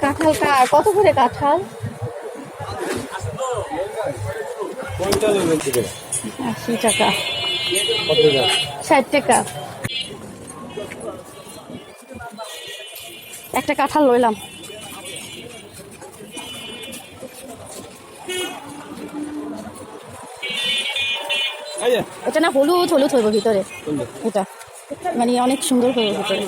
কাঁঠালটা কত করে কাঁঠাল? 80 টাকা, 60 টাকা। একটা কাঁঠাল লইলাম। এটা না হলুদ হলুদ হইব ভিতরে, এটা মানে অনেক সুন্দর হইব ভিতরে।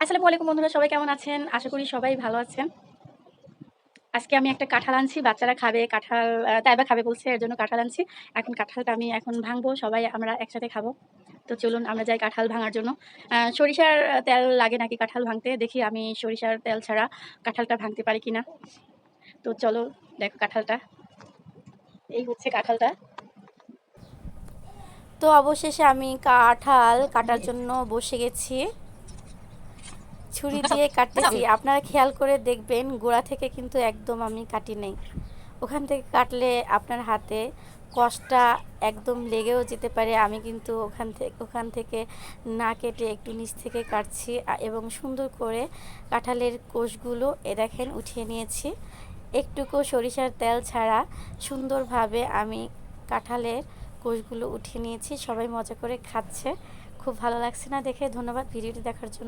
আসসালামু আলাইকুম বন্ধুরা, সবাই কেমন আছেন? আশা করি সবাই ভালো আছেন। আজকে আমি একটা কাঁঠাল আনছি, বাচ্চারা খাবে কাঁঠাল, তাইবা খাবে বলছে, এর জন্য কাঁঠাল আনছি। এখন কাঁঠালটা আমি এখন ভাঙবো, সবাই আমরা একসাথে খাবো। তো চলুন আমরা যাই কাঁঠাল ভাঙার জন্য। সরিষার তেল লাগে নাকি কাঁঠাল ভাঙতে? দেখি আমি সরিষার তেল ছাড়া কাঁঠালটা ভাঙতে পারি কিনা। তো চলো, দেখো কাঁঠালটা, এই হচ্ছে কাঁঠালটা। তো অবশেষে আমি কাঁঠাল কাটার জন্য বসে গেছি, ছুরি দিয়ে কাটতেছি। আপনারা খেয়াল করে দেখবেন গোড়া থেকে কিন্তু একদম আমি কাটি নেই। ওখান থেকে কাটলে আপনার হাতে কষ্টটা একদম লেগেও যেতে পারে। আমি কিন্তু ওখান থেকে না কেটে একটু নিচ থেকে কাটছি এবং সুন্দর করে কাঁঠালের কোষগুলো দেখেন উঠিয়ে নিয়েছি। একটুকু সরিষার তেল ছাড়া সুন্দরভাবে আমি কাঁঠালের কোষগুলো উঠিয়ে নিয়েছি। সবাই মজা করে খাচ্ছে, খুব ভালো লাগছে না দেখে? ধন্যবাদ ভিডিওটি দেখার জন্য।